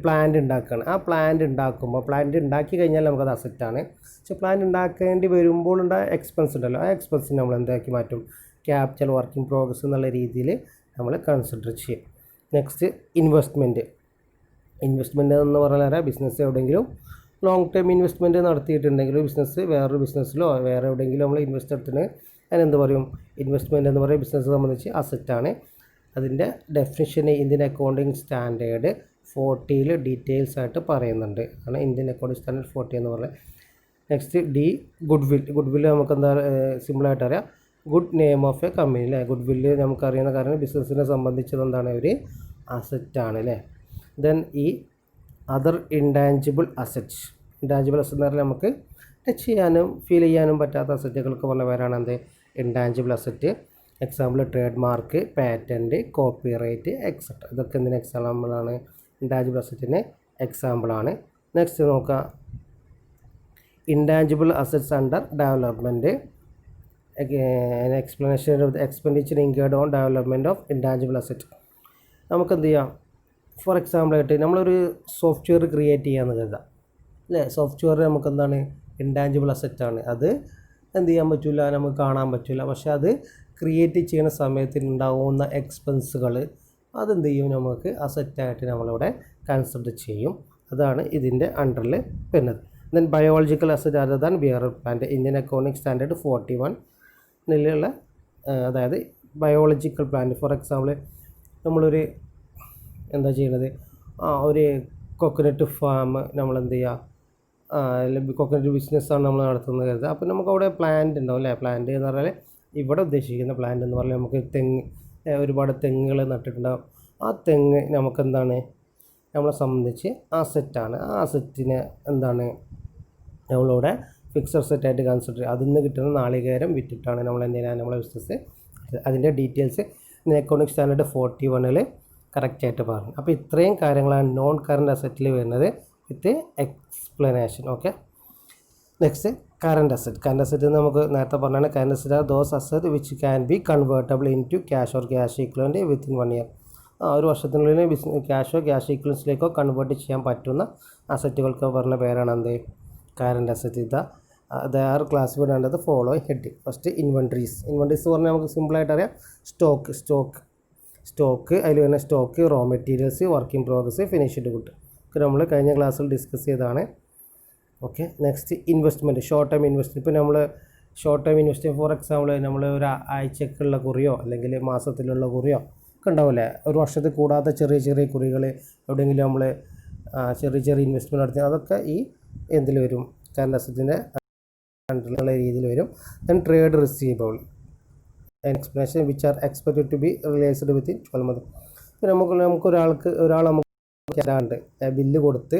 പ്ലാന്റ് ഉണ്ടാക്കുകയാണ്. ആ പ്ലാന്റ് ഉണ്ടാക്കി കഴിഞ്ഞാൽ നമുക്കത് അസറ്റാണ്. പക്ഷേ പ്ലാന്റ് ഉണ്ടാക്കേണ്ടി വരുമ്പോൾ ഉണ്ടായ എക്സ്പെൻസ് ഉണ്ടല്ലോ, ആ എക്സ്പെൻസിന് നമ്മൾ എന്താക്കി മാറ്റും, ക്യാപിറ്റൽ വർക്കിംഗ് പ്രോഗ്രസ് എന്നുള്ള രീതിയിൽ നമ്മൾ കൺസിഡർ ചെയ്യും. നെക്സ്റ്റ് ഇൻവെസ്റ്റ്മെൻറ്റ് എന്ന് പറഞ്ഞാൽ ബിസിനസ് എവിടെയെങ്കിലും ലോങ് ടേം ഇൻവെസ്റ്റ്മെൻറ്റ് നടത്തിയിട്ടുണ്ടെങ്കിൽ വേറൊരു ബിസിനസ്സിലോ വേറെ എവിടെയെങ്കിലും നമ്മൾ ഇൻവെസ്റ്റ് എടുത്തിട്ട് അതിനെന്ത് പറയും, ഇൻവെസ്റ്റ്മെൻറ്റ് എന്ന് പറയുന്ന ബിസിനസ് സംബന്ധിച്ച് അസറ്റാണ്. അതിൻ്റെ definition Indian accounting standard 40 details ആയിട്ട് പറയുന്നുണ്ട്. ആണ് ഇന്ത്യൻ അക്കൗണ്ടിങ് സ്റ്റാൻഡേർഡ് 40 എന്ന് പറയുന്നത്. നെക്സ്റ്റ് ഗുഡ് നമുക്ക് എന്താ സിമ്പിളായിട്ട് അറിയാം, good name of A company അല്ലേ. ഗുഡ് നമുക്കറിയുന്ന കാരണം ബിസിനസ്സിനെ സംബന്ധിച്ചത് എന്താണ്, ഒരു അസറ്റാണ് അല്ലേ. ദെൻ ഈ അതർ ഇൻടാഞ്ചിബിൾ അസറ്റ് എന്ന് പറഞ്ഞാൽ നമുക്ക് ടച്ച് ചെയ്യാനും ഫീൽ ചെയ്യാനും പറ്റാത്ത അസറ്റുകൾക്ക് പറഞ്ഞ പേരാണ് എന്ത്, intangible asset. Example trade mark, patent, copyright etcetera. ഇതൊക്കെ എന്തിന് എക്സാമ്പിളാണ്, ഇൻടാഞ്ചിബിൾ അസറ്റിന് എക്സാമ്പിളാണ്. നെക്സ്റ്റ് നോക്കുക, intangible assets under development. Explanation of the expenditure incurred on development of intangible asset. നമുക്ക് എന്ത് ചെയ്യാം, ഫോർ എക്സാമ്പിളായിട്ട് നമ്മളൊരു സോഫ്റ്റ്വെയർ ക്രിയേറ്റ് ചെയ്യാമെന്ന് കരുതാം അല്ലേ. സോഫ്റ്റ്വെയർ നമുക്ക് എന്താണ്, ഇൻടാഞ്ചിബിൾ അസറ്റാണ്. അത് എന്ത് ചെയ്യാൻ പറ്റില്ല, നമുക്ക് കാണാൻ പറ്റില്ല. പക്ഷേ അത് ക്രിയേറ്റ് ചെയ്യുന്ന സമയത്തുണ്ടാവുന്ന എക്സ്പെൻസുകൾ അതെന്ത് ചെയ്യും, നമുക്ക് അസറ്റായിട്ട് നമ്മളിവിടെ കൺസിഡർ ചെയ്യും. അതാണ് ഇതിൻ്റെ അണ്ടറിൽ വരുന്നത്. Then biological asset other than bearer plant. Indian accounting standard 41 നിലുള്ള അതായത് ബയോളജിക്കൽ പ്ലാന്റ്. ഫോർ എക്സാമ്പിൾ നമ്മളൊരു എന്താ ചെയ്യുന്നത്, ഒരു കോക്കനട്ട് ഫാം നമ്മളെന്ത് ചെയ്യുക, കോക്കനട്ട് ബിസിനസ്സാണ് നമ്മൾ നടത്തുന്നത് കരുതുക. അപ്പോൾ നമുക്കവിടെ പ്ലാന്റ് ഉണ്ടാവും അല്ലേ. പ്ലാന്റ് എന്ന് പറഞ്ഞാൽ ഇവിടെ ഉദ്ദേശിക്കുന്ന പ്ലാന്റ് എന്ന് പറഞ്ഞാൽ നമുക്ക് ഒരുപാട് തെങ്ങുകൾ നട്ടിട്ടുണ്ടാകും. ആ തെങ്ങ് നമുക്കെന്താണ് നമ്മളെ സംബന്ധിച്ച് അസറ്റാണ്. ആ അസറ്റിനെ എന്താണ് നമ്മളിവിടെ ഫിക്സഡ് സെറ്റായിട്ട് കൺസിഡർ ചെയ്യും. അതിൽ നിന്ന് കിട്ടുന്ന നാളികേരം വിറ്റിട്ടാണ് നമ്മൾ എന്തെങ്കിലും നമ്മളെ ബിസിനസ്. അതിൻ്റെ ഡീറ്റെയിൽസ് അക്കൗണ്ടിങ് സ്റ്റാൻഡേർഡ് 41 കറക്റ്റായിട്ട് പറഞ്ഞു. അപ്പോൾ ഇത്രയും കാര്യങ്ങളാണ് നോൺ കറണ്ട് അസറ്റിൽ വരുന്നത് with explanation. Okay, next current asset. Current asset നമുക്ക് നേരത്തെ പറഞ്ഞാണ് current asset are those asset which can be convertible into cash or cash equivalent within 1 year. ഒരു വർഷത്തിനുള്ളിൽ ക്യാഷോ ക്യാഷ് ഈക്വലൻസിലേക്കോ കൺവേർട്ട് ചെയ്യാൻ പറ്റുന്ന അസറ്റുകൾക്ക് പറഞ്ഞ പേരാണ് എന്ത് current asset. The are classified under the following heading. First inventories. Inventories പറഞ്ഞാൽ നമുക്ക് സിമ്പിളായിട്ട് അറിയാം സ്റ്റോക്ക് അതിൽ വരുന്ന stock, raw materials, work in progress, finished good. നമ്മൾ കഴിഞ്ഞ ക്ലാസ്സിൽ ഡിസ്കസ് ചെയ്തതാണ്. Okay, next investment, short time investment. ഇപ്പോൾ നമ്മൾ short time investment for example നമ്മൾ ഒരു ആഴ്ചക്കുള്ള കുറിയോ അല്ലെങ്കിൽ മാസത്തിലുള്ള കുറിയോ ഒക്കെ ഉണ്ടാവില്ലേ. ഒരു വർഷത്തിൽ കൂടാത്ത ചെറിയ ചെറിയ കുറികൾ എവിടെയെങ്കിലും നമ്മൾ ചെറിയ ഇൻവെസ്റ്റ്മെൻറ്റ് നടത്തി അതൊക്കെ ഈ എന്തിൽ വരും കറണ്ട് അസറ്റിൻ്റെ അണ്ടറിലുള്ള രീതിയിൽ വരും. Then trade receivable explanation which are expected to be realised within 12 months. ഒരാൾ നമുക്ക് തരാനുണ്ട്, ബില്ല് കൊടുത്ത്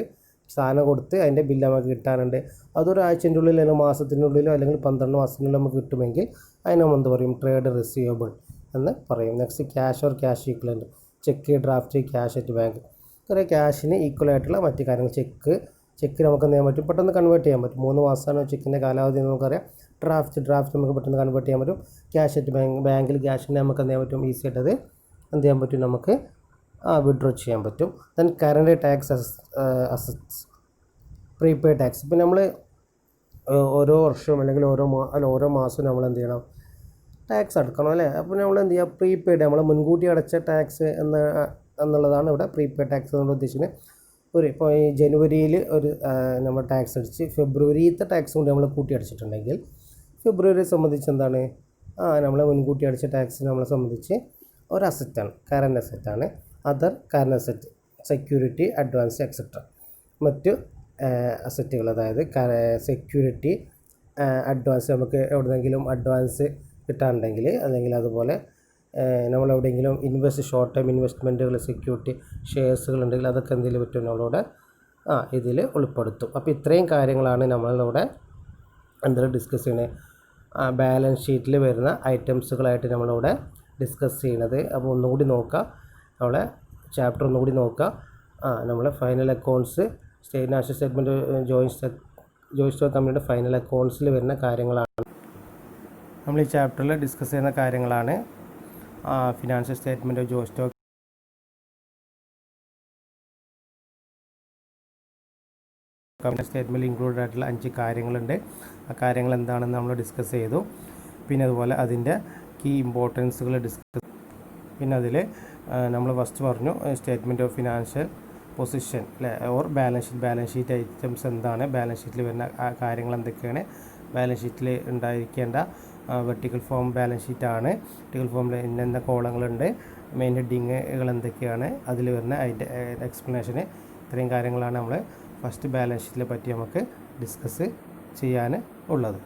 സാധനം കൊടുത്ത് അതിൻ്റെ ബില്ല് നമുക്ക് കിട്ടാനുണ്ട്. അതൊരാഴ്ചൻ്റെ ഉള്ളിൽ അല്ലെങ്കിൽ മാസത്തിൻ്റെ ഉള്ളിലോ അല്ലെങ്കിൽ 12 മാസത്തിനുള്ളിൽ നമുക്ക് കിട്ടുമെങ്കിൽ അതിന് നമ്മൾ എന്ത് പറയും ട്രേഡ് റിസീവബിൾ എന്ന് പറയും. Next cash or cash equivalent, check, draft, cash at bank. കുറേ ക്യാഷിന് ഈക്വൽ ആയിട്ടുള്ള മറ്റു കാര്യങ്ങൾ. ചെക്ക് നമുക്ക് എന്ത് ചെയ്യാൻ പറ്റും, പെട്ടെന്ന് കൺവേർട്ട് ചെയ്യാൻ പറ്റും. 3 മാസമാണ് ചെക്കിൻ്റെ കാലാവധി നമുക്കറിയാം. ഡ്രാഫ്റ്റ് നമുക്ക് പെട്ടെന്ന് കൺവേർട്ട് ചെയ്യാൻ പറ്റും. ക്യാഷ് അറ്റ് ബാങ്കിൽ ക്യാഷിനെ നമുക്ക് എന്ത് ചെയ്യാൻ പറ്റും, ഈസി ആയിട്ട് അത് എന്ത് ചെയ്യാൻ പറ്റും, നമുക്ക് വിഡ്രോ ചെയ്യാൻ പറ്റും. Then current tax assets, prepaid tax. ഇപ്പം നമ്മൾ ഓരോ വർഷവും അല്ലെങ്കിൽ ഓരോ മാസവും നമ്മൾ എന്ത് ചെയ്യണം, ടാക്സ് അടക്കണം അല്ലേ. അപ്പോൾ നമ്മൾ എന്ത് ചെയ്യുക, പ്രീപെയ്ഡ് നമ്മൾ മുൻകൂട്ടി അടച്ച ടാക്സ് എന്നുള്ളതാണ് ഇവിടെ പ്രീപെയ്ഡ് ടാക്സ് നമ്മൾ ഉദ്ദേശിക്കുന്നത്. ഇപ്പോൾ ഈ ജനുവരിയിൽ നമ്മൾ ടാക്സ് അടിച്ച് ഫെബ്രുവരിയിലത്തെ ടാക്സ് കൊണ്ട് നമ്മൾ കൂട്ടി അടിച്ചിട്ടുണ്ടെങ്കിൽ ഫെബ്രുവരിയെ സംബന്ധിച്ച് എന്താണ് നമ്മൾ മുൻകൂട്ടി അടിച്ച ടാക്സ് നമ്മളെ സംബന്ധിച്ച് ഒരു അസറ്റാണ്, കറണ്ട് അസറ്റാണ്. Other current asset, security, advance etcetera. മറ്റ് അസറ്റുകൾ അതായത് സെക്യൂരിറ്റി, അഡ്വാൻസ്, നമുക്ക് എവിടെയെങ്കിലും അഡ്വാൻസ് കിട്ടാനുണ്ടെങ്കിൽ അല്ലെങ്കിൽ അതുപോലെ നമ്മളെവിടെയെങ്കിലും ഷോർട്ട് ടൈം ഇൻവെസ്റ്റ്മെൻറ്റുകൾ, സെക്യൂരിറ്റി ഷെയർസുകളുണ്ടെങ്കിൽ അതൊക്കെ എന്തെങ്കിലും പറ്റും നമ്മളിവിടെ ഇതിൽ ഉൾപ്പെടുത്തും. അപ്പോൾ ഇത്രയും കാര്യങ്ങളാണ് നമ്മളിവിടെ എന്തെങ്കിലും ഡിസ്കസ് ചെയ്യണത്. ബാലൻസ് ഷീറ്റിൽ വരുന്ന ഐറ്റംസുകളായിട്ട് നമ്മളിവിടെ ഡിസ്കസ് ചെയ്യുന്നത്. അപ്പോൾ ഒന്നുകൂടി നോക്കുക, നമ്മളെ ചാപ്റ്റർ ഒന്നുകൂടി നോക്കുക. നമ്മളെ final accounts, national statement, joint stock കമ്പനിയുടെ ഫൈനൽ അക്കൗണ്ട്സിൽ വരുന്ന കാര്യങ്ങളാണ് നമ്മൾ ഈ ചാപ്റ്ററിൽ ഡിസ്കസ് ചെയ്യുന്ന കാര്യങ്ങളാണ്. Financial statement, joint stock company സ്റ്റേറ്റ്മെൻറ്റിൽ ഇൻക്ലൂഡഡ് ആയിട്ടുള്ള 5 കാര്യങ്ങളുണ്ട്. ആ കാര്യങ്ങൾ എന്താണെന്ന് നമ്മൾ ഡിസ്കസ് ചെയ്തു. പിന്നെ അതുപോലെ അതിൻ്റെ കീ ഇമ്പോർട്ടൻസുകൾ ഡിസ്കസ്. പിന്നെ അതിൽ നമ്മൾ ഫസ്റ്റ് പറഞ്ഞു സ്റ്റേറ്റ്മെൻറ്റ് ഓഫ് ഫിനാൻഷ്യൽ പൊസിഷൻ അല്ലേ, ഓർ ബാലൻസ് ഷീറ്റ് ഐറ്റംസ് എന്താണ്, ബാലൻസ് ഷീറ്റിൽ വരുന്ന കാര്യങ്ങൾ എന്തൊക്കെയാണ്, ബാലൻസ് ഷീറ്റിൽ ഉണ്ടായിരിക്കേണ്ട വെർട്ടിക്കൽ ഫോം ബാലൻസ് ഷീറ്റാണ്. വെർട്ടിക്കൽ ഫോമിൽ ഇന്ന കോളങ്ങളുണ്ട്, മെയിൻ ഹെഡിങ്ങുകൾ എന്തൊക്കെയാണ്, അതിൽ വരുന്ന അതിൻ്റെ എക്സ്പ്ലനേഷന്. ഇത്രയും കാര്യങ്ങളാണ് നമ്മൾ ഫസ്റ്റ് ബാലൻസ് ഷീറ്റിനെ പറ്റി നമുക്ക് ഡിസ്കസ് ചെയ്യാൻ ഉള്ളത്.